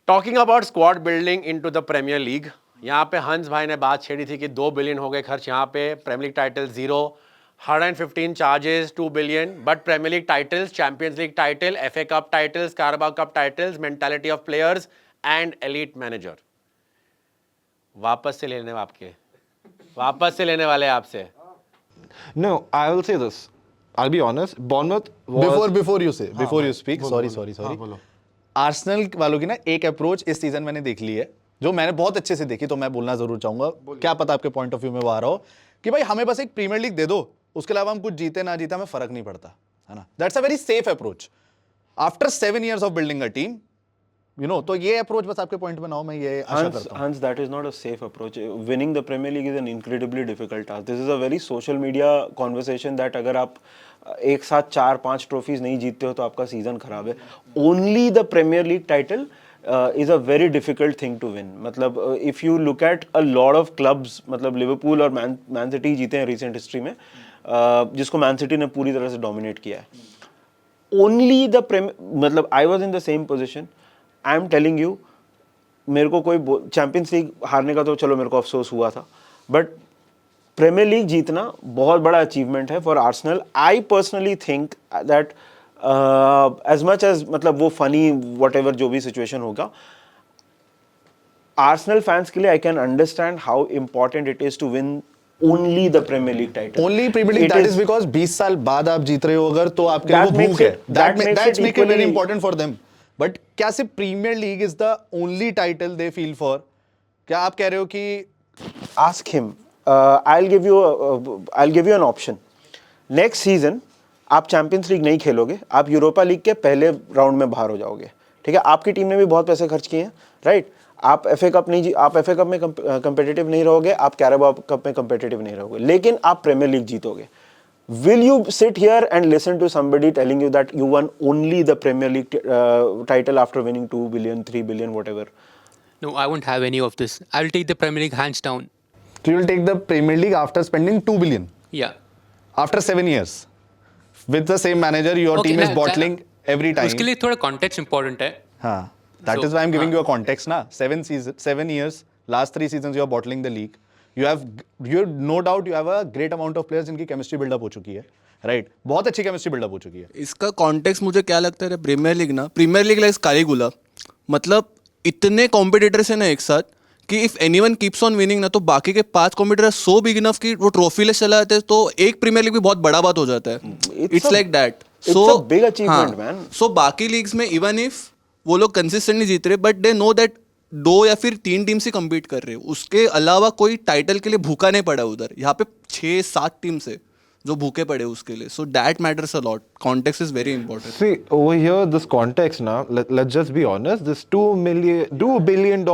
Talking about squad building into the premiere League, यहाँ पे हंस भाई ने बात छेड़ी थी कि 2 बिलियन हो गए खर्च यहाँ पे, Premier League title 0, 115 charges 2 billion, but Premier League titles, Champions League title, FA Cup titles, Carabao Cup titles, mentality of players and elite manager वापस से लेने वाले आपसे। No, I will say this. I'll be honest. Bournemouth was... before you speak, sorry. बोलो। Arsenal वालों की ना एक अप्रोच इस सीजन मैंने देख ली है, जो मैंने बहुत अच्छे से देखी, तो मैं बोलना जरूर चाहूंगा, क्या पता आपके पॉइंट ऑफ व्यू में वो आ रहा हो, कि भाई हमें बस एक प्रीमियर लीग दे दो, उसके अलावा हम कुछ जीते ना जीते हमें फर्क नहीं पड़ता, है ना। That's a very safe approach after 7 years of building a team, you know. तो ये अप्रोच बस आपके पॉइंट में ना हो, मैं ये आशा करता हूं। Hans, that is not a safe approach. Winning the Premier League is an incredibly difficult task. This is a very social media conversation that अगर आप एक साथ 4-5 ट्रॉफीज नहीं जीतते हो तो आपका सीजन खराब है. Only the Premier League title is a very difficult thing to win. मतलब if you look at a lot of clubs, मतलब लिवरपूल और मैन सिटी जीते हैं रिसेंट हिस्ट्री में, जिसको मैन सिटी ने पूरी तरह से डोमिनेट किया है. Only the मतलब I was in the same position. I am telling you, मेरे को कोई चैंपियंस लीग हारने का तो चलो मेरे को अफसोस हुआ था, बट प्रीमियर लीग जीतना बहुत बड़ा अचीवमेंट है for Arsenal. I personally think that as much as मतलब वो फनी व्हाटएवर जो भी सिचुएशन होगा, आर्सेनल फैंस के लिए I can understand how important it is to win only the premiere League title. Only Premier League, that is because 20 साल बाद आप जीत रहे हो अगर, तो आपके लिए वो भूख है. That's make it very important for them. But क्या सिर्फ premiere League is the only title they feel for? क्या आप कह रहे हो कि ask him, I'll give you an option. Next season आप चैंपियंस लीग नहीं खेलोगे, आप यूरोपा लीग के पहले राउंड में बाहर हो जाओगे, ठीक है. आपकी टीम ने भी बहुत पैसे खर्च किए हैं, राइट. आप एफए कप में कंपेटिटिव नहीं रहोगे, आप कैराबाओ कप में कंपेटिटिव नहीं रहोगे, लेकिन आप प्रीमियर लीग जीतोगे. Will you sit here and listen to somebody telling you that you won only the Premier League title after winning 2 billion, 3 billion, whatever? No, I won't have any of this. I will take the Premier League hands down. So you will take the Premier League after spending 2 billion? Yeah. After 7 years? With the same manager, your team is bottling every time. उसके लिए थोड़ा context important है. हाँ. That is why I'm giving you a context ना. 7 years, last 3 seasons you are bottling the league. You no doubt you have a great amount of players जिनकी chemistry buildup हो चुकी है, राइट. बहुत अच्छी chemistry buildup हो चुकी है. इसका कॉन्टेक्स्ट मुझे क्या लगता है, प्रीमियर लीग लाइक कालीगुला, मतलब इतने कॉम्पिटिटर्स हैं ना एक साथ कि if anyone keeps on winning ना, तो बाकी के 5 कॉम्पिटिटर सो बिग इनफ कि वो ट्रॉफी लेस चला जाते हैं, तो एक प्रीमियर लीग भी बहुत बड़ा बात हो जाता है. It's like that. So big achievement man. So बाकी लीग्स में इवन इफ वो लोग कंसिस्टेंटली जीत रहे, बट दे नो दैट 2 या फिर 3 टीम से compete कर रहे हो, उसके अलावा कोई टाइटल के लिए भूखा नहीं पड़ा उधर. यहाँ पे 6-7 टीम से जो भूखे पड़े उसके लिए. So that matters a lot. Context is very important. See, over here, this context now, let's just be honest, this $2 billion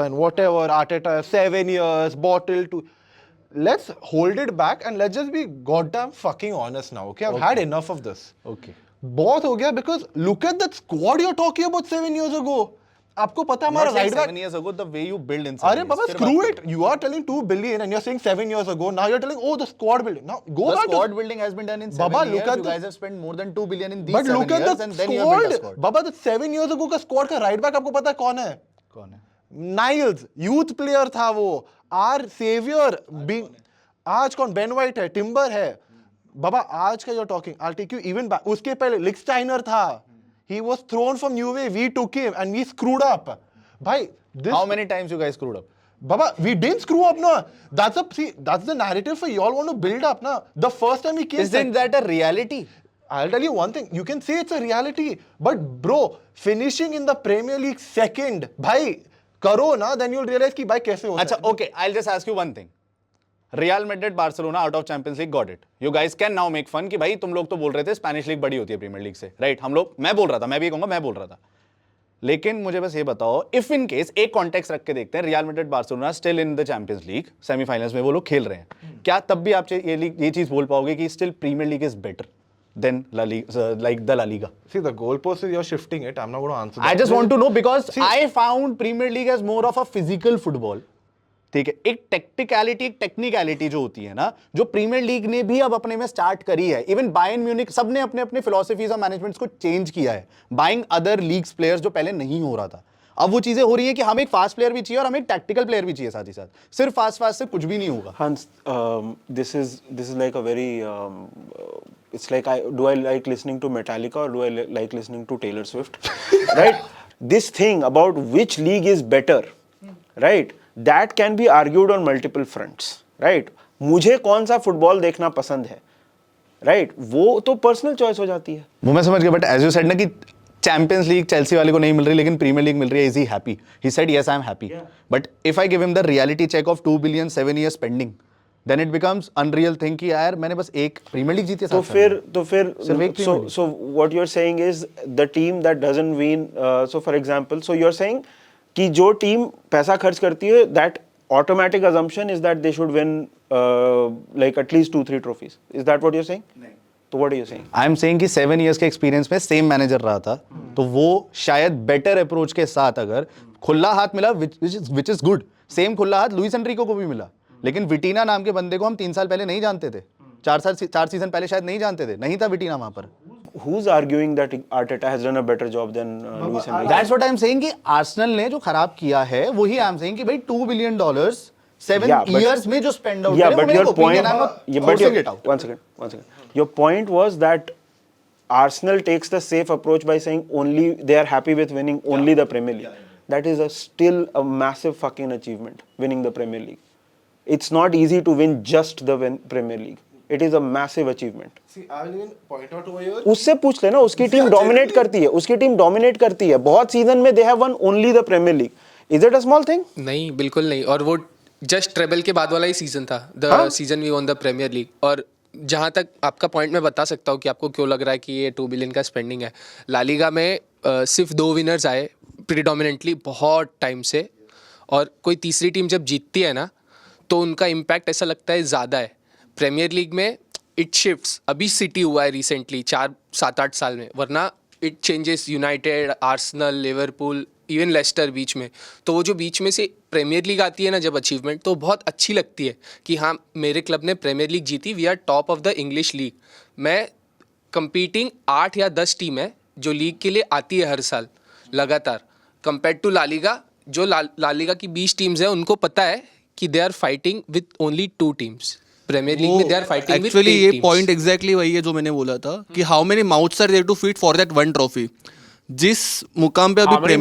and whatever, Arteta, 7 years, bottle to... Let's hold it back and let's just be goddamn fucking honest now, okay? I've had enough of this. Okay. बहुत हो गया, because look at that squad you're talking about 7 years ago. आपको पता है हमारा right back 7 years ago, the way you build in. अरे बाबा, screw it. You are telling 2 billion and you're saying 7 years ago. Now you're telling, oh, the squad building. Now go the back. Squad building has been done in 7 Baba, years. look at you guys have spent more than 2 billion in these but 7 look at years, the and then you have built a squad. squad. Baba, the 7 years ago का squad का right back आपको पता है कौन है? कौन है? Niles, youth player था वो. Our saviour being. आज कौन? बेन वाइट है, टिम्बर है. बाबा आज का you're talking, I'll take you even back. उसके पहले लिक्स्टाइनर था. He was thrown from New Way. We took him and we screwed up. Bhai, this... How many times you guys screwed up? Baba, we didn't screw up, no. That's the narrative for you all want to build up, na. The first time we came... Isn't that a reality? I'll tell you one thing. You can say it's a reality. But bro, finishing in the Premier League second, bhai, karo na, then you'll realize ki bhai kaise hota hai. Achha, okay, I'll just ask you one thing. Real Madrid, Barcelona out of Champions League got it. You guys can now make fun कि भाई तुम लोग तो बोल रहे थे Spanish league बड़ी होती है प्रीमियर लीग से, राइट? हम लोग, मैं बोल रहा था, मैं भी कहूंगा, मैं बोल रहा था. लेकिन मुझे बस ये बताओ, इफ इन केस एक कॉन्टेक्स्ट रख के देखते हैं, real Madrid Barcelona still in the champions league semifinals में वो लोग खेल रहे हैं, क्या तब भी आप ये चीज बोल पाओगे कि still Premier League is better than like the La Liga? See, the goalpost is you're shifting it. I'm not going to answer that. I just want to know because I found Premier League as more of a physical football. ठीक है, एक टेक्टिकलिटी, एक technicality जो होती है ना, जो premiere league ने भी अब अपने में स्टार्ट करी है. इवन बायर्न म्यूनिख, सब ने अपने अपने फिलॉसफीज और मैनेजमेंट्स को चेंज किया है, बाइंग अदर लीग्स प्लेयर्स, जो पहले नहीं हो रहा था. अब वो चीजें हो रही है कि हमें एक फास्ट प्लेयर भी चाहिए और हमें एक टैक्टिकल प्लेयर भी चाहिए साथ ही साथ। सिर्फ फास्ट से कुछ भी नहीं होगा। Hans, this is like a very it's like do I like listening to Metallica or do I like listening to Taylor Swift? Right? This thing about which league is better, right? That can be argued on multiple fronts, right? मुझे कौन सा football देखना पसंद है, right? वो तो personal choice हो जाती है। वो मैं समझ गया, बट एज यू सेड ना कि चैंपियंस लीग चेल्सी वाले को नहीं मिल रही लेकिन प्रीमियर लीग मिल रही है, is he happy? He said yes I am happy, but if I give him the reality check of 2 billion 7 years pending, then it becomes unreal thing कि यार मैंने बस एक प्रीमियर लीग जीती है। तो फिर so what you're saying is the team that doesn't win, so for example, so you're saying कि जो टीम पैसा खर्च करती है, that automatic assumption is that they should win like at least 2-3 trophies. Is that what you're saying? नहीं. तो what are you saying? I am saying कि 7 years के एक्सपीरियंस में सेम मैनेजर रहा था, तो वो शायद बेटर अप्रोच के साथ अगर खुला हाथ मिला, विच इज गुड, सेम खुला हाथ लुइस एनरिको को भी मिला, लेकिन विटीना नाम के बंदे को हम 3 साल पहले नहीं जानते थे, 4 सीजन पहले शायद नहीं जानते थे, नहीं था विटीना वहां पर। Who's arguing that Arteta has done a better job than Luis Enrique? That's what I am saying कि आर्सेनल ने जो खराब किया है वही आई एम सेइंग कि भाई $2 billion 7 years में जो spend out Yeah, but your point. One second. Your point was that Arsenal takes the safe approach by saying only they are happy with winning only the Premier League. That is still a massive fucking achievement, winning the Premier League. It's not easy to win just the Premier League. It is a massive achievement. See, I will even point out over here. उससे पूछ लेना, उसकी team dominate करती है, बहुत season में they have won only the Premier League. Is it a small thing? नहीं, बिल्कुल नहीं। और वो जस्ट ट्रेबल के बाद वाला ही सीजन था, the season we won the premiere League. और जहाँ तक आपका पॉइंट मैं बता सकता हूँ कि आपको क्यों लग रहा है कि ये 2 बिलियन का स्पेंडिंग है। ला लीगा में सिर्फ 2 विनर्स आए प्रीडोमिनेंटली बहुत टाइम से, और कोई तीसरी टीम जब जीतती है ना तो उनका इम्पैक्ट ऐसा लगता है ज़्यादा है। प्रीमियर लीग में इट शिफ्ट्स, अभी सिटी हुआ है रिसेंटली 4-7-8 साल में, वरना it changes United, Arsenal, Liverpool, even Leicester बीच में। तो वो जो बीच में से प्रीमियर लीग आती है ना जब अचीवमेंट, तो बहुत अच्छी लगती है कि हाँ मेरे क्लब ने प्रीमियर लीग जीती, we are top of the English league. मैं कंपीटिंग 8 या 10 टीम है जो लीग के लिए आती है हर साल लगातार, कंपेयर टू ला लीगा। जो ला लीगा की 20 टीम्स है उनको पता है कि they are fighting with only 2 teams. Premier league में they are fighting with actually ये पॉइंट एग्जैक्टली वही है जो मैंने बोला था कि how many mouths are there to feed for that one trophy. जिस मुकाम पे अभी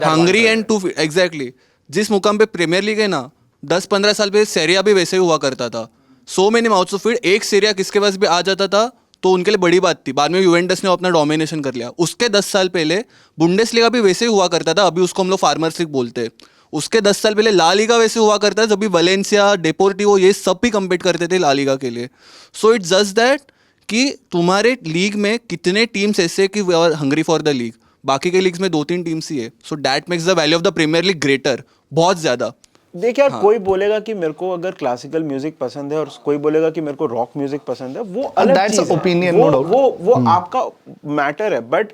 हंगरी एंड टू एग्जैक्टली जिस मुकाम पे प्रीमियर लीग है ना, 10-15 साल पे सेरिया भी वैसे ही हुआ करता था। So many mouths of feed, एक सेरिया किसके पास भी आ जाता था तो उनके लिए बड़ी बात थी। बाद में यूवेंटस ने अपना डोमिनेशन कर लिया। उसके 10 साल पहले बुंडेसलीगा भी वैसे ही हुआ करता था, अभी उसको हम लोग फार्मर्स लीग बोलते हैं। उसके 10 साल पहले ला लीगा वैसे हुआ करता है, जब भी वलेंसिया, डेपोर्टिवो ये सब भी कम्पीट करते थे ला लीगा के लिए। सो इट्स जस्ट दैट कि तुम्हारे लीग में कितने टीम्स ऐसे कि we are hungry for the league. बाकी के लीग्स में 2-3 टीम्स ही है, so that makes the value of the premiere League greater, बहुत ज्यादा। देख यार, कोई बोलेगा कि मेरे को अगर क्लासिकल म्यूजिक पसंद है और कोई बोलेगा कि मेरे को रॉक म्यूजिक पसंद है, वो अलग चीज है। ओपिनियन, वो आपका मैटर है। But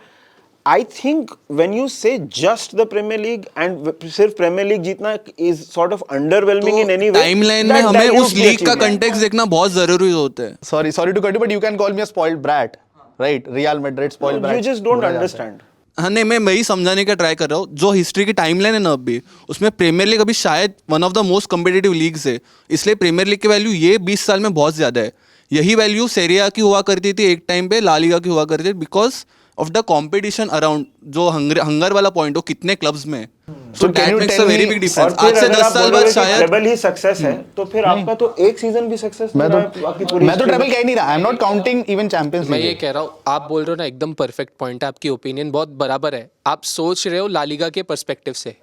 I think when you say just the premiere league and सिर्फ प्रीमियर लीग जीतना is sort of underwhelming in any way. Timeline में हमें उस लीग का कंटेक्स्ट देखना बहुत जरूरी होता है। Sorry to cut you, but you can call me a spoiled brat, right? Real Madrid spoiled brat. You just don't understand. हाँ नहीं, मैं वही समझाने का ट्राई कर रहा हूँ। जो हिस्ट्री की टाइमलाइन है ना अभी, उसमें प्रीमियर लीग अभी शायद one of the most competitive leagues है, इसलिए प्रीमियर लीग की वैल्यू ये 20 साल में बहुत ज़्यादा है। यही वैल्यू सेरिया की हुआ करती थी एक टाइम पे, ला लीगा की हुआ करती थी, because of the competition around. जो हंगर वाला पॉइंट हो कितने क्लब्स में, सो that makes a very big difference. आज से 10 साल बाद शायद ट्रेबल ही सक्सेस है, तो फिर आपका तो एक सीजन भी सक्सेस। मैं तो ट्रेबल कह ही नहीं रहा, I am not counting even champions. मैं ये कह रहा हूँ, आप बोल रहे हो ना एकदम परफेक्ट पॉइंट है, आपकी ओपिनियन बहुत बराबर है। आप सोच रहे हो ला लीगा के पर्सपेक्टिव से,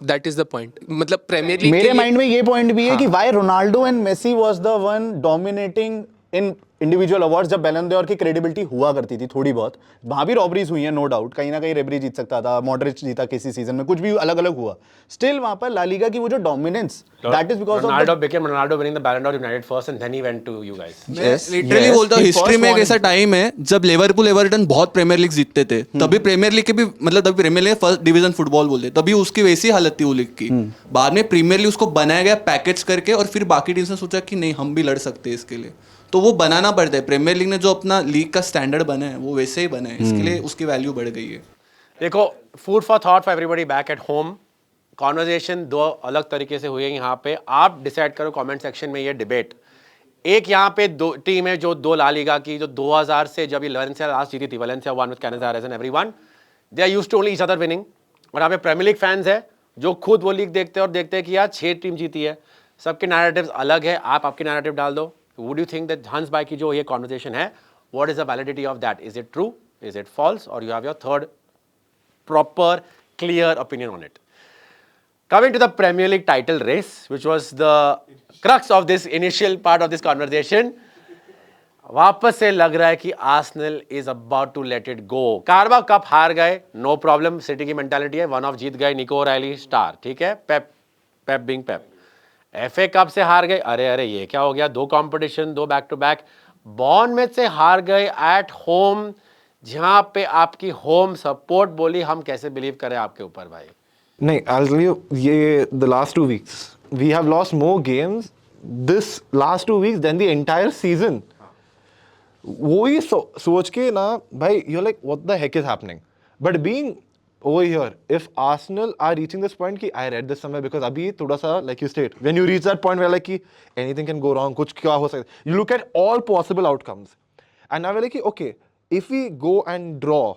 दैट इज द पॉइंट। मतलब प्रीमियर लीग मेरे माइंड में ये पॉइंट भी है कि why Ronaldo and Messi was the one dominating in individual awards. जब बैलन डॉर की क्रेडिबिलिटी हुआ करती थी थोड़ी बहुत, वहां भी रॉबरीज हुई है नो डाउट, कहीं ना कहीं रेबरी जीत सकता था, मॉडरिच जीता किसी सीजन में, कुछ भी अलग अलग हुआ, स्टिल वहां पर ला लीगा की वो जो dominance, that is because of Ronaldo winning the Ballon d'Or United first and then he went to you guys. Literally बोलता हूँ, हिस्ट्री में एक ऐसा टाइम है जब लिवरपूल एवर्टन बहुत प्रीमियर लीग जीतते थे, तभी प्रीमियर लीग के भी मतलब तभी Premier League first division football बोलते, तभी उसकी वैसी हालत थी वो लीग की। बाद में प्रीमियर लीग उसको बनाया गया पैकेज करके, और फिर बाकी टीम्स ने सोचा कि नहीं हम भी लड़ सकते हैं इसके लिए, तो वो बनाना पड़ता है। प्रीमियर लीग ने जो अपना लीग का स्टैंडर्ड बना है वो वैसे ही बना है, इसके लिए उसकी वैल्यू बढ़ गई है। देखो, food for thought for everybody back at home. Conversation दो अलग तरीके से हुई है यहाँ पे. आप डिसाइड करो कमेंट सेक्शन में ये डिबेट. एक यहाँ पे दो टीम है जो दो ला लीगा की, जो 2000 से जब ये वैलेंसिया लास्ट जीती थी, Valencia won with Canizares and everyone, they are used to only each other winning. और यहाँ पे प्रीमियर लीग फैंस है जो खुद वो लीग देखते हैं और देखते हैं कि यार 6 टीम जीती है. सबके नैरेटिव्स अलग है. आप आपकी नैरेटिव डाल दो. वुड यू थिंक दैट हंस भाई की जो ये कॉन्वर्जेशन है, what is the validity of that? Is it true, is it false, और you have your third proper, clear opinion on it? Coming to the Premier League title race, which was the crux of this initial part of this conversation, वापस से लग रहा है कि Arsenal is about to let it go. Carabao cup हार गए, no problem, city की mentality है. वन ऑफ जीत गए, निको ओराइली स्टार, ठीक है, Pep being Pep. FA cup से हार गए, अरे ये क्या हो गया? 2 competition, 2 back to back. Bournemouth से हार गए एट होम, जहां पे आपकी होम सपोर्ट बोली. हम कैसे बिलीव करें आपके ऊपर भाई? नहीं, I'll tell you, ये the last 2 weeks we have lost more games this last 2 weeks than the entire season. वो ही सोच के ना भाई, you're like what the heck is happening? But being over here, if Arsenal are reaching this point कि I read this somewhere, because अभी थोड़ा सा like you state, when you reach that point where like कि anything can go wrong, कुछ क्या हो सकता है, you look at all possible outcomes, and now we're like okay, if we go and draw,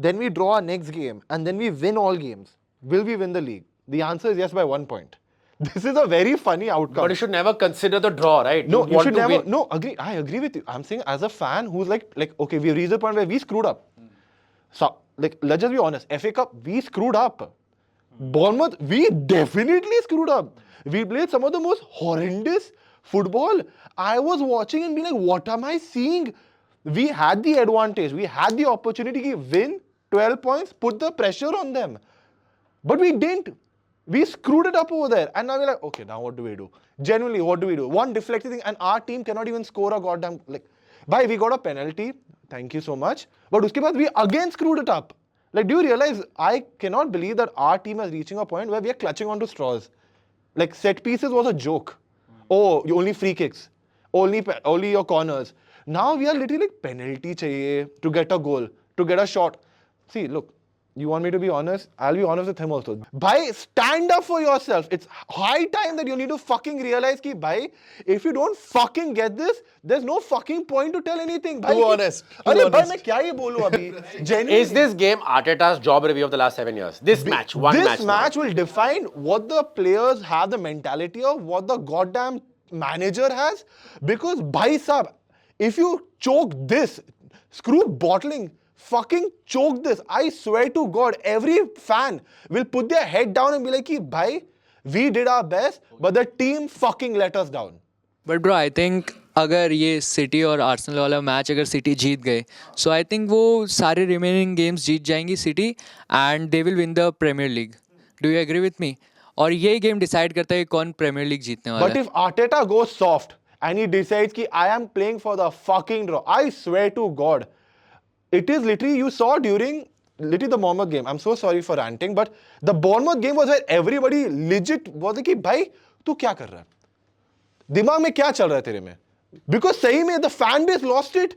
then we draw our next game and then we win all games, will we win the league? The answer is yes by 1 point. This is a very funny outcome. But you should never consider the draw, right? No, you want should to never. win. No, agree. I agree with you. I'm saying as a fan who's like, okay, we reached the point where we screwed up. So, like, let's just be honest. FA Cup, we screwed up. Bournemouth, we definitely screwed up. We played some of the most horrendous football. I was watching and being like, what am I seeing? We had the advantage. We had the opportunity to win 12 points, put the pressure on them. But we didn't. We screwed it up over there. And now we're like, okay, now what do we do? Genuinely, what do we do? One deflected thing, and our team cannot even score a goddamn, like, bhai, we got a penalty. Thank you so much. But uske baad, we again screwed it up. Like, do you realize, I cannot believe that our team is reaching a point where we are clutching onto straws. Like, set pieces was a joke. Oh, you only free kicks. Only your corners. Now we are literally like, penalty chahiye to get a goal, to get a shot. See, look, you want me to be honest? I'll be honest with him also. Bhai, stand up for yourself. It's high time that you need to fucking realize ki, bhai, if you don't fucking get this, there's no fucking point to tell anything. Bhai, Too honest. Arey, bhai, मैं क्या ये बोलूं अभी? Genuinely. Is this game Arteta's job review of the last 7 years? This match, one match. This match will define what the players have the mentality of, what the goddamn manager has. Because, bhai sahab, if you choke this, screw bottling, fucking choke this. I swear to God, every fan will put their head down and be like, bhai, we did our best, but the team fucking let us down. But bro I think अगर ये city और Arsenal वाला match अगर city जीत गए, सो I think वो सारे remaining games जीत जाएंगी City and they will win the premiere League. Do you agree with me? और यही गेम डिसाइड करता है कौन प्रीमियर लीग जीतने वाला But है. if Arteta goes soft and he decides कि I am playing for the fucking draw, I swear to God, it is literally, you saw during literally the Bournemouth game. I'm so sorry for ranting, but the Bournemouth game was where everybody legit was like, भाई तू क्या कर रहा है? दिमाग में क्या चल रहा है तेरे में? Because सही में the fan base lost it.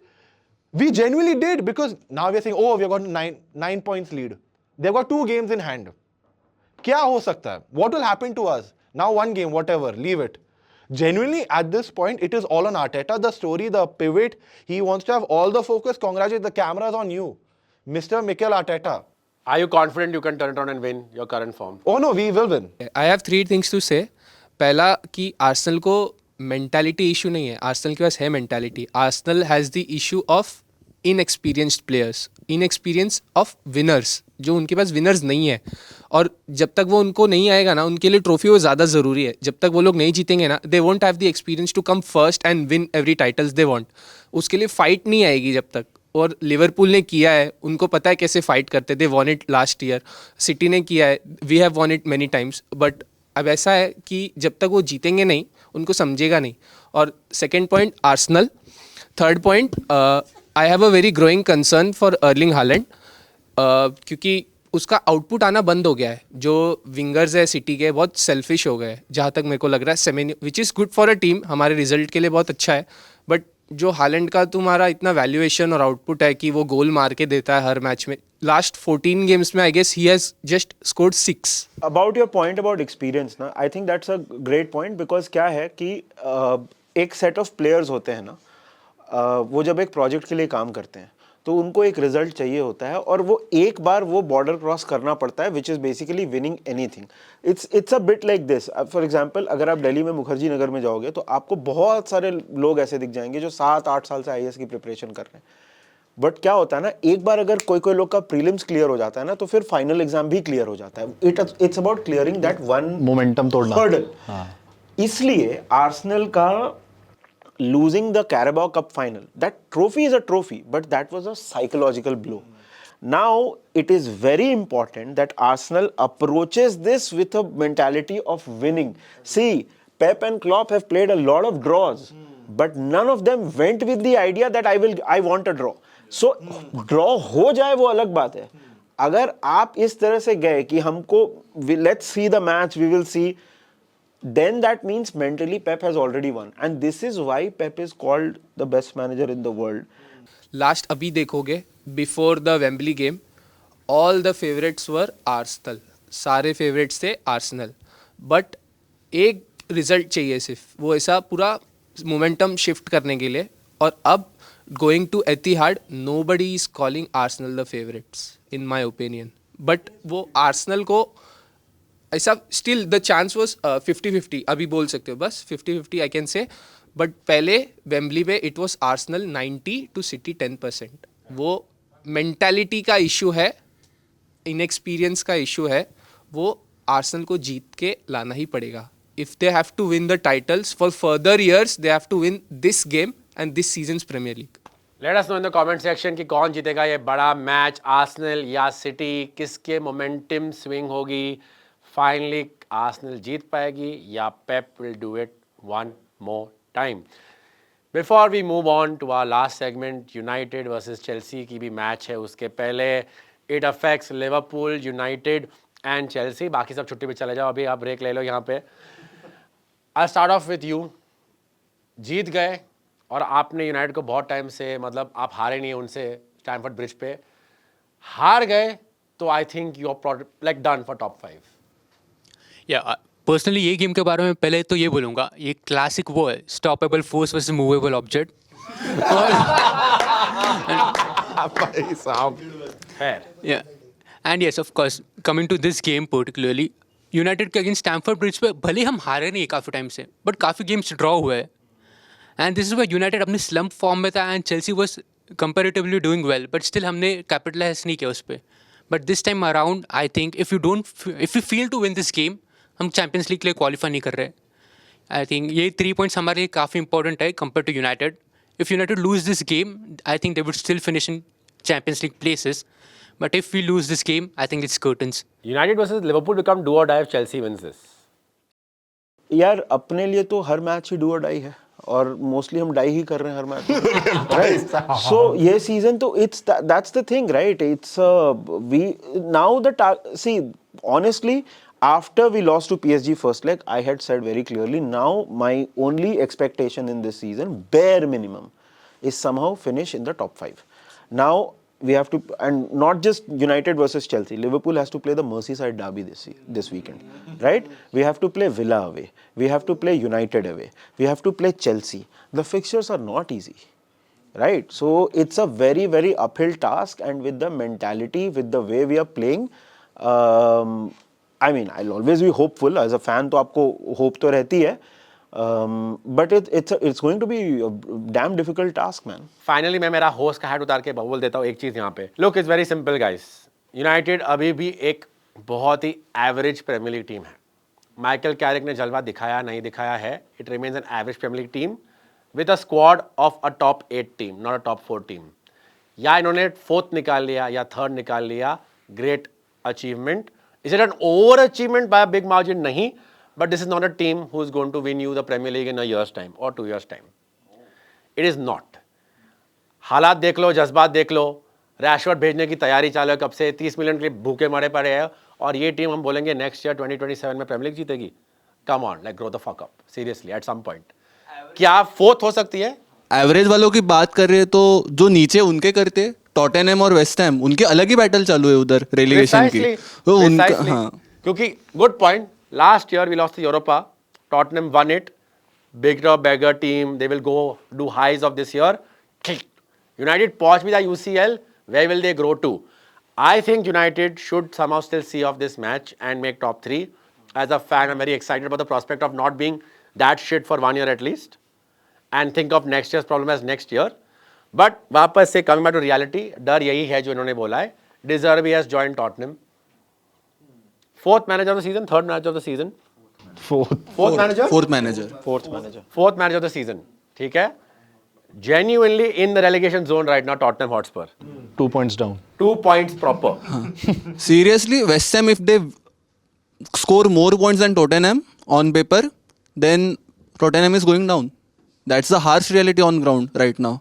We genuinely did, because now we are saying, oh, we have got 9 points lead. They've got 2 games in hand. क्या हो सकता है? What will happen to us? Now 1 game, whatever, leave it. Genuinely, at this point, it is all on Arteta. The story, the pivot, he wants to have all the focus. Congratulations, the camera's on you, Mr. Mikel Arteta. Are you confident you can turn it around and win your current form? Oh no, we will win. I have 3 things to say. पहला कि Arsenal को mentality issue नहीं है. Arsenal के पास है mentality. Arsenal has the issue of inexperienced players, inexperience of winners, जो उनके पास winners नहीं है. और जब तक वो उनको नहीं आएगा ना, उनके लिए ट्रॉफी वो ज़्यादा ज़रूरी है. जब तक वो लोग नहीं जीतेंगे ना, they won't have the experience to come first and win every titles they want. उसके लिए फाइट नहीं आएगी जब तक. और लिवरपूल ने किया है, उनको पता है कैसे फाइट करते. They won it last year. City ने किया है, we have won it many times. But अब ऐसा है कि जब तक वो जीतेंगे नहीं, उनको समझेगा नहीं. और second point Arsenal. Third point, I have a very growing concern for Erling Haaland, क्योंकि उसका आउटपुट आना बंद हो गया है. जो विंगर्स है सिटी के बहुत सेल्फिश हो गए, जहाँ तक मेरे को लग रहा है. Which is good for a team, हमारे रिजल्ट के लिए बहुत अच्छा है. बट जो हालैंड का तुम्हारा इतना वैल्यूएशन और आउटपुट है कि वो गोल मार के देता है हर मैच में, लास्ट 14 गेम्स में I guess he has just scored 6. About your point about experience ना, I think that's a great point, because क्या है कि एक सेट ऑफ प्लेयर्स होते हैं ना, वो जब एक प्रोजेक्ट के लिए काम करते हैं तो उनको एक रिजल्ट चाहिए होता है, और वो एक बार वो बॉर्डर क्रॉस करना पड़ता है, which is basically winning anything. It's a bit like this. For example, अगर आप दिल्ली में मुखर्जी नगर में जाओगे तो आपको बहुत सारे लोग ऐसे दिख जाएंगे जो 7-8 साल से IAS की प्रिपरेशन कर रहे हैं. बट क्या होता है ना, एक बार अगर कोई लोग का प्रीलिम्स क्लियर हो जाता है ना, तो फिर फाइनल एग्जाम भी क्लियर हो जाता है. It's about clearing that one momentum तोड़ना. हर्डल. इसलिए आर्सेनल का losing the Carabao Cup final, that trophy is a trophy, but that was a psychological blow. Now it is very important that Arsenal approaches this with a mentality of winning. See, Pep and Klopp have played a lot of draws, but none of them went with the idea that I want a draw. So draw हो जाए वो अलग बात है. अगर आप इस तरह से गए कि हमको let's see the match, we will see, then that means mentally Pep has already won, and this is why Pep is called the best manager in the world. Last अभी देखोगे before the Wembley game all the favourites were Arsenal, सारे favourites थे Arsenal, but एक result चाहिए सिर्फ, वो ऐसा पूरा मोमेंटम शिफ्ट करने के लिए. और अब going to Etihad nobody is calling Arsenal the favourites in my opinion, but वो आर्सेनल को ऐसा स्टिल द चांस वॉज 50-50, अभी बोल सकते हो बस 50-50 आई कैन से. बट पहले वेम्बली पे it was Arsenal 90 to City 10%. वो मेंटालिटी का इशू है, इनएक्सपीरियंस का इशू है, वो आर्सेनल को जीत के लाना ही पड़ेगा. If they have to win the titles for further years, they have to win this game and this season's premier league. Let us know in the comment section कि कौन जीतेगा ये बड़ा मैच, आर्सेनल या सिटी, किसके मोमेंटम स्विंग होगी, finally Arsenal जीत पाएगी या Pep will do it one more time. Before we move on to our last segment, United versus Chelsea की भी मैच है, उसके पहले it affects Liverpool, United and Chelsea. बाकी सब छुट्टी पे चले जाओ, अभी आप ब्रेक ले लो यहाँ पे. I start off with you. जीत गए और आपने यूनाइटेड को बहुत टाइम से, मतलब आप हारे नहीं उनसे स्टैमफोर्ड ब्रिज पे, हार गए तो I think you are like done for top 5. या पर्सनली ये गेम के बारे में पहले तो ये बोलूँगा, ये क्लासिक वो है stoppable force versus movable object. Yeah, and yes, of course, coming to this game particularly, United के अगेंस्ट स्टैमफोर्ड ब्रिज पे भले हम हारे नहीं काफ़ी टाइम से, बट काफ़ी गेम्स ड्रॉ हुए हैं. And this is why United अपने स्लम्प फॉर्म में था and Chelsea was comparatively doing well, but still हमने कैपिटलाइज नहीं किया उस पर. But this time around I think if you feel to win this game, हम चैम्पियंस लीग के लिए क्वालिफाई नहीं कर रहे. आई थिंक ये 3 पॉइंट्स हमारे लिए काफ़ी इंपॉर्टेंट है compare to United. If United lose this game, I think they would still finish in Champions League places. But if we lose this game, I think it's curtains. United versus Liverpool become do or die if Chelsea wins this. यार अपने लिए तो हर match he do और die है, और mostly हम die ही कर रहे हैं हर मैच, राइट? सो ये सीजन तो it's that's the thing, right? It's we now the see honestly after we lost to PSG first leg, I had said very clearly, now my only expectation in this season, bare minimum, is somehow finish in the top 5. Now we have to, and not just United versus Chelsea, Liverpool has to play the Merseyside derby this weekend, right? We have to play Villa away, we have to play United away, we have to play Chelsea. The fixtures are not easy, right? So it's a very, very uphill task, and with the mentality, with the way we are playing, I mean, I'll always be hopeful. As a fan, तो आपको hope तो रहती है, but it's going to be a damn difficult task, man. Finally मैं मेरा host का hat उतार के बोल देता हूँ एक चीज़ यहाँ पे. Look, it's very simple guys. United अभी भी एक बहुत ही एवरेज प्रीमियर लीग टीम है. माइकल कैरिक ने जलवा दिखाया नहीं दिखाया है, it remains an average Premier League team with a squad of a top 8 team, not a top 4 team. या इन्होंने 4th निकाल लिया या 3rd निकाल लिया, great achievement. Is it an overachievement by a big margin? नहीं, but this is not a team who is going to win you the Premier League in a year's time or 2 years' time. It is not. हालात देख लो, जज्बात देख लो. Rashford भेजने की तैयारी चालू है कब से, 30 मिलियन के लिए भूखे मरे पड़े हैं, और ये टीम हम बोलेंगे नेक्स्ट ईयर 2027 में प्रीमियर लीग जीतेगी. Come on, like grow the fuck up seriously at some point. क्या 4th हो सकती है? एवरेज वालों की बात कर रहे हैं तो जो नीचे उनके करते टॉटेनहम और वेस्ट हैम उनके अलग ही बैटल चालू है उधर रेलीगेशन की तो उनका हाँ क्योंकि good point last year we lost the Europa Tottenham won it bigger bigger team they will go do highs of this year United पहुंच भी the UCL where will they grow to I think United should somehow still see off this match and make top 3 as a fan I'm very excited about the prospect of not being that shit for 1 year at least and think of next year's problem as next year but वापस से coming back to reality डर यही है जो इन्होंने बोला है Deserbi has joined Tottenham fourth manager of the season third manager of the season fourth manager fourth manager fourth manager of the season ठीक है genuinely in the relegation zone right now Tottenham Hotspur 2 points down. 2 points proper seriously West Ham if they score more points than Tottenham on paper then Tottenham is going down that's the harsh reality on ground right now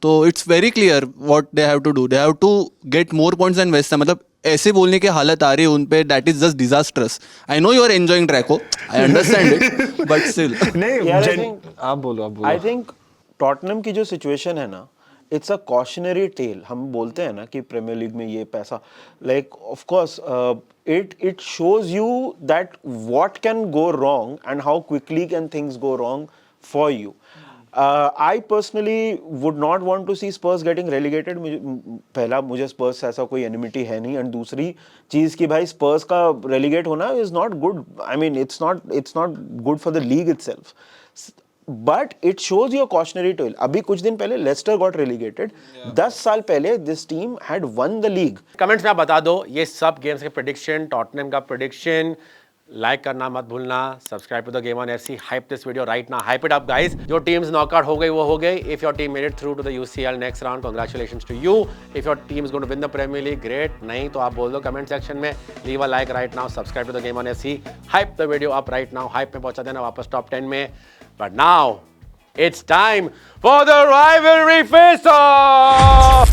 so it's very clear what they have to do they have to get more points than West Ham मतलब ऐसे बोलने की हालत आ रही है उन पे that is just disastrous I know you are enjoying Draco I understand it but still यार, I think- आप बोलो आई थिंक टॉटनम की जो सिचुएशन है ना इट्स अ कॉशनरी टेल हम बोलते हैं ना कि प्रीमियर लीग में ये पैसा like of course it shows you that what can go wrong and how quickly can things go wrong for you I personally would not want to see Spurs getting relegated पहला मुझे स्पर्स ऐसा कोई एनिमिटी है नहीं and दूसरी चीज़ कि भाई स्पर्स का रेलीगेट होना is not good I mean it's not good for the league itself but it shows your cautionary tale अभी कुछ दिन पहले लेस्टर गॉट रेलीगेटेड 10 साल पहले this team had won the league comments में आप बता दो ये सब गेम्स के प्रेडिक्शन टॉटनहम का प्रेडिक्शन लाइक करना मत भूलना subscribe to the Game On FC hype this video right now hype it up guys जो टीम्स नॉकआउट हो गई वो हो गई if your team made it through to the UCL next round congratulations to you if your team is going to win the premiere League great नहीं तो आप बोल दो कमेंट सेक्शन में leave a like right now subscribe to the Game On FC hype the video up right now hype में पहुंचा देना वापस टॉप 10 में but now it's time for the rivalry face off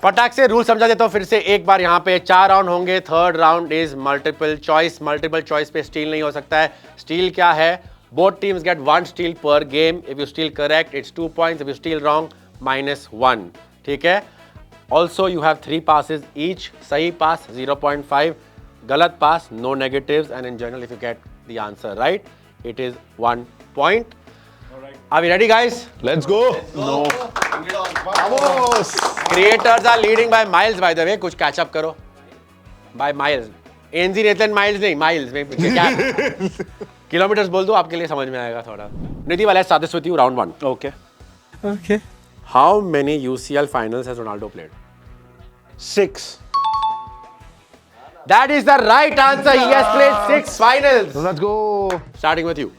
फटाक से रूल समझा देता हूं फिर से एक बार यहां पे 4 राउंड होंगे third round is multiple choice पे स्टील नहीं हो सकता है स्टील क्या है बोथ टीम्स गेट 1 स्टील पर game if you steel correct it's 2 points if you steel wrong -1 ठीक है also you have 3 passes each सही पास 0.5 galat pass no negatives and in general if you get the answer right it is 1 point are we ready guys Let's go. creators are leading by miles by the way kuch catch up karo by miles एनजी Nathan miles नहीं miles में क्या kilometres बोल दो आपके लिए समझ में आएगा थोड़ा निधि वाला started with you round 1 okay how many UCL finals has Ronaldo played 6 that is the right answer he has played 6 finals let's go starting with you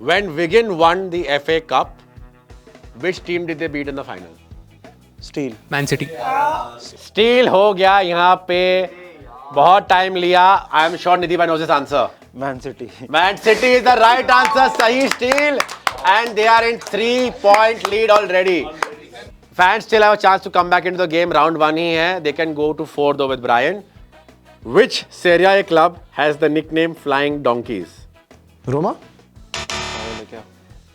when Wigan won the FA Cup which team did they beat in the final steel man city steel हो गया यहाँ पे बहुत time लिया I am sure निधि भाई knows this answer man city Man City is the right answer सही steel and they are in 3-point lead already fans still have a chance to come back into the game round 1 ही है they can go to 4 though with Brian which Serie A club has the nickname Flying Donkeys Roma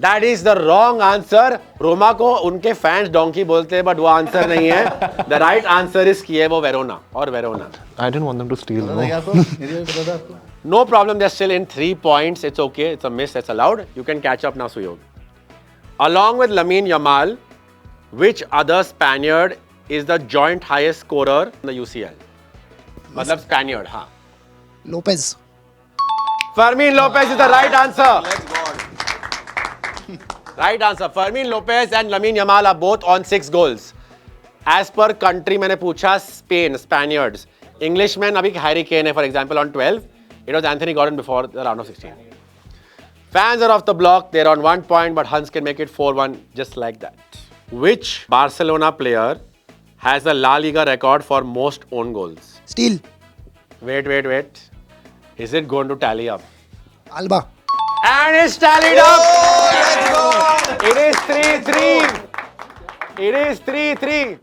That is the wrong answer. Roma को उनके fans donkey बोलते हैं but वो answer नहीं है the right answer is Chievo Verona और Verona I didn't want them to steal no no problem they are still in 3 points it's okay it's a miss it's allowed you can catch up now Suyog along with Lamine Yamal which other Spaniard is the joint highest scorer in the UCL मतलब स्पैनियर्ड हाँ Lopez. Fermin Lopez is the right answer. Right answer. Fermin Lopez and Lamine Yamal are both on 6 goals. As per country मैंने पूछा Spain, Spaniards. Englishman अभी Harry Kane है for example on 12. It was Anthony Gordon before the round of 16. Fans are off the block. They're on 1 point, but Hans can make it 4-1 just like that. Which Barcelona player has the La Liga record for most own goals? Steele. Wait. Is it going to tally up? Alba. And it's tallied up! It is 3-3. It is 3-3.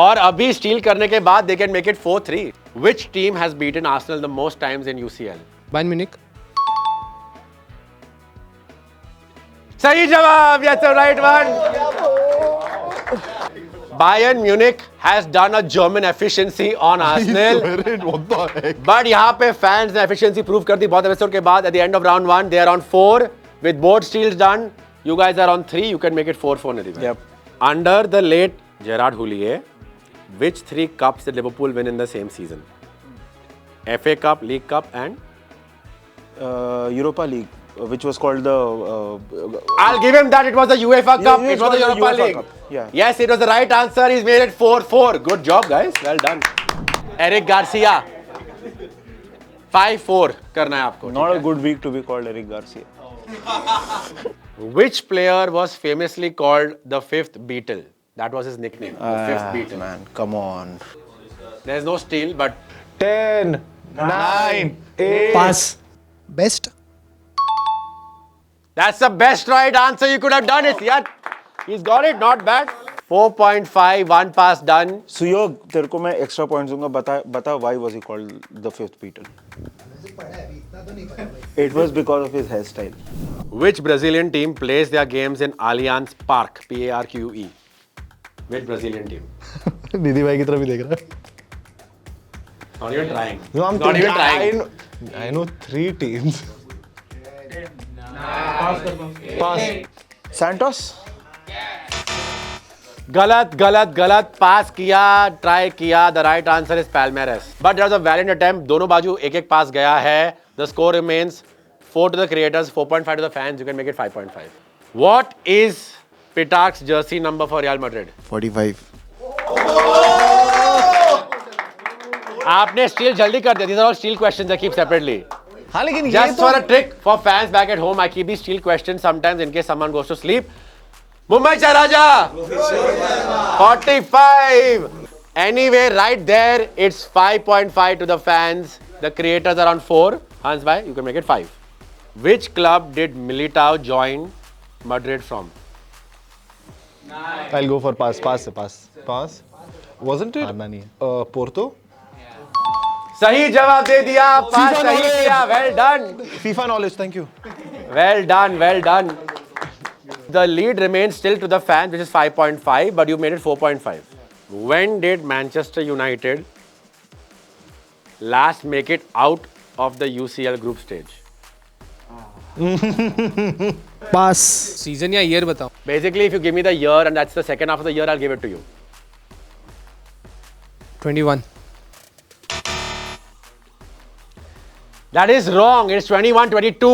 और अभी steel करने के बाद they can make it 4-3. Which team has beaten Arsenal the most times in UCL? Bayern Munich. सही जवाब. Yes, the right one. Bayern Munich has done a German efficiency on Arsenal. What the heck? But यहाँ पे fans ने efficiency prove कर दी बहुत episode के बाद. At the end of round 1, they are on 4 with both steals done. You guys are on 3. You can make it 4-4. Nidhi. Yep. Under the late Gerard Houllier, which 3 cups did Liverpool win in the same season? FA Cup, League Cup, and Europa League, which was called the. I'll give him that. It was the UEFA Cup. yeah, It was the it's called the Europa UEFA League. Cup. Yeah. Yes, it was the right answer. He's made it 4-4. Good job, guys. Well done. Eric Garcia. 5-4 करना है आपको. Not a good week to be called Eric Garcia. Which player was famously called the fifth Beatle? That was his nickname. The fifth Beatle. Man, come on. There's no steal, but 10, 9, 8. Pass. Best. that's the best right answer you could have done. It. Yeah, he's got it. Not bad. 4.5, 1 pass done. Suyog, तेरे को मैं extra points दूंगा. बता why was he called the fifth Beatle? It was because of his hairstyle. Which Brazilian team plays their games in Allianz Parque? Parque. Which Brazilian team? निधि भाई की तरफ ही देख रहा है. Not even trying. No, I'm Not even trying. I know 3 teams. Pass. Santos? गलत पास किया, try किया. The right answer is Palmeiras. But there was a valid attempt. दोनों बाजू एक पास गया है. The score remains 4 to the creators, 4.5 to the fans. You can make it 5.5. What is Pitak's jersey number for Real Madrid? 45. आपने steel जल्दी कर दिया. These are all steal questions. I keep separately. हाँ लेकिन Just for a trick for fans back at home, I keep these steal questions sometimes in case someone goes to sleep. Mumbai Charaja! 45! Anyway, right there, it's 5.5 to the fans. The creators are on 4. Hans bhai, you can make it 5. Which club did Militao join Madrid from? I'll go for pass. Pass. Wasn't it Armani. Porto? सही जवाब दे दिया. पास सही किया. Well done. FIFA knowledge, thank you. Well done. The lead remains still to the fans, which is 5.5, but you made it 4.5. When did Manchester United last make it out of the UCL group stage? Pass. Season या year बताओ. Basically, if you give me the year and that's the second half of the year, I'll give it to you. 21. That is wrong. It's 21-22.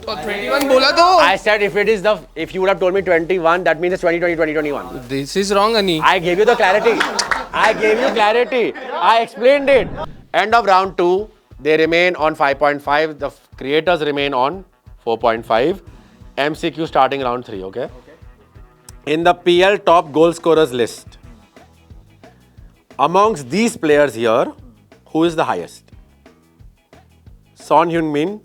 21 बोला तो. I said if you would have told me 21, that means it's 2020-2021. This is wrong, Ani. I gave you the clarity. I explained it. End of round 2, they remain on 5.5. The creators remain on 4.5. MCQ starting round 3, okay? In the PL top goal scorers list, amongst these players here, who is the highest? Son Heung-min,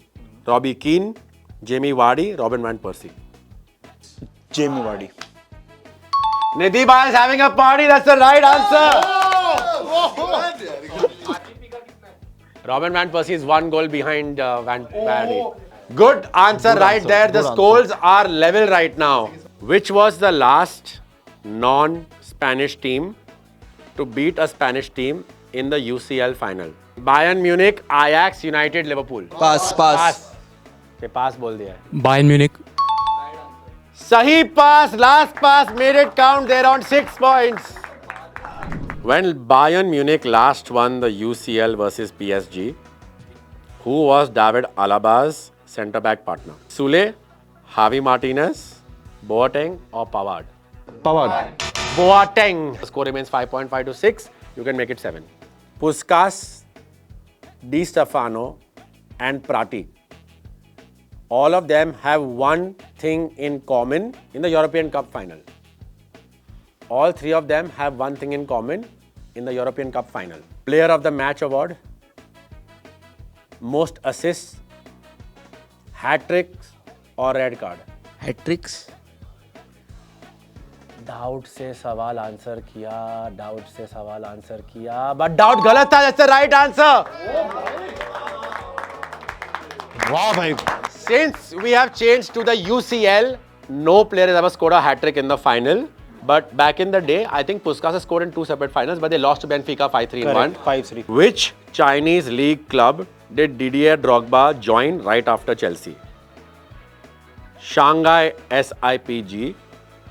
Robbie Keane, Jamie Vardy, Robin van Persie. Jamie Vardy. Nidhiba is having a party. That's the right answer. Robin van Persie is 1 goal behind Van Vardy. Good answer right there. The scores are level right now. Which was the last non-Spanish team to beat a Spanish team in the UCL final? Bayern Munich, Ajax, United, Liverpool. Pass. ये पास बोल दिया है. Bayern Munich. Sahi pass, last pass made it count. They're on 6 points. When Bayern Munich last won the UCL versus PSG, who was David Alaba's centre-back partner? Sule, Javi Martinez, Boateng or Pavard? Pavard. Boateng. The score remains 5.5 to 6. You can make it 7. Puskas, Di Stefano and Prati. All of them have one thing in common in the European Cup final. All 3 of them have one thing in common in the European Cup final. Player of the Match award, most assists, hat-tricks or red card? Hat-tricks. Doubt से सवाल answer किया, but doubt गलत था. That's the right answer. Wow, bhai. Since we have changed to the UCL, no player has ever scored a hat trick in the final. But back in the day, I think Puskás has scored in 2 separate finals, but they lost to Benfica 5-3-1. Correct, 5-3. Which Chinese league club did Didier Drogba join right after Chelsea? Shanghai SIPG,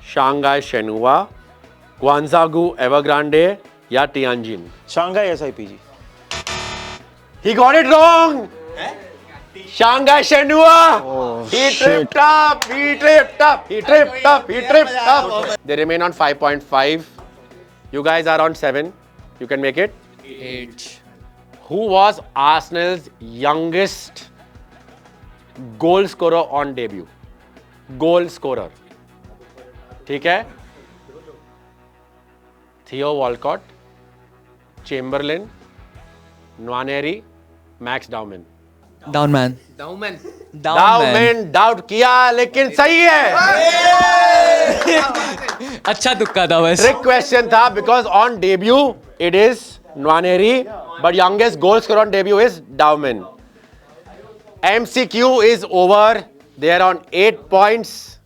Shanghai Shenhua, Guangzhou Evergrande या Tianjin? Shanghai SIPG. He got it wrong. Shanghai Shenhua. He tripped up. He tripped up. He tripped up. He tripped up. They remain on 5.5. You guys are on 7. You can make it. 8. Who was Arsenal's youngest goal scorer on debut? Goal scorer. ठीक है? Theo Walcott, Chamberlain, Nwaneri, Max Dowman. Down man. Dowman doubt किया लेकिन सही है. अच्छा तुक्का था बस. Trick question था because on debut it is Nwaneri, but youngest goal scorer on debut is Dowman. MCQ is over. They are on 8 points.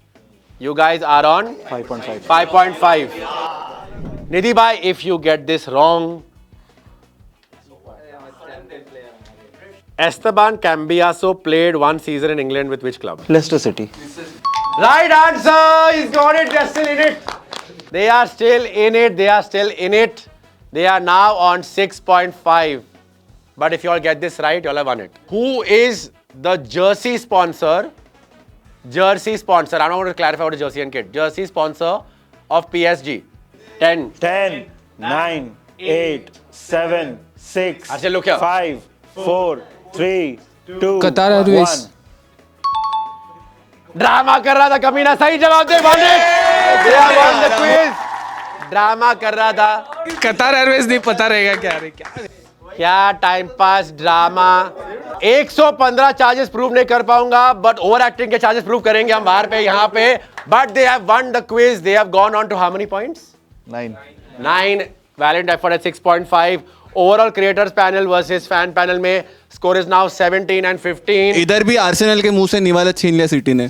You guys are on 5.5. 5.5. Nidhi bhai, if you get this wrong, Esteban Cambiaso played 1 season in England with which club? Leicester City. Right answer! He's got it. They're still in it. They are still in it. They are still in it. They are now on 6.5. But if you all get this right, you all have won it. Who is the jersey sponsor? Jersey sponsor. I don't want to clarify what is jersey and kit. Jersey sponsor of PSG. 10. 10, 9, 8, 7, 6, Arshil, look here. 5, 4, 3, 2, Qatar Airways. 1. Drama कर रहा था कमीना. सही जवाब दे. Won it. They have won the quiz. Drama कर रहा था. कतार एयरवेज नहीं पता रहेगा क्या रे क्या. क्या time pass drama. 115 charges prove नहीं कर पाऊंगा बट ओवर एक्टिंग के चार्जेस प्रूव करेंगे हम बाहर पे यहाँ पे. But they have won the quiz. They have gone on to how many points? 9. Valiant effort at 6.5. Overall creators panel versus fan panel में score is now 17 and 15. इधर भी आर्सेनल के मुंह से निवाला छीन लिया सिटी ने.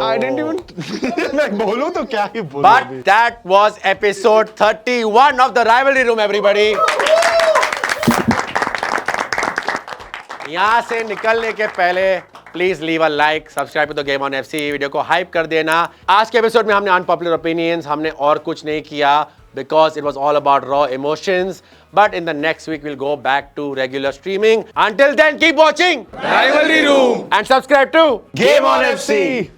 I didn't even मैं बोलूं तो क्या ही बोलूं. But that was episode 31 of the Rivalry Room, everybody. यहाँ से निकलने के पहले please leave a like, subscribe to the Game On FC. Video को हाइप कर देना. आज के एपिसोड में हमने अनपॉपुलर ओपिनियंस, हमने और कुछ नहीं किया because it was all about raw emotions. But in the next week we'll go back to regular streaming. Until then, keep watching Rivalry Room. and subscribe to Game on FC.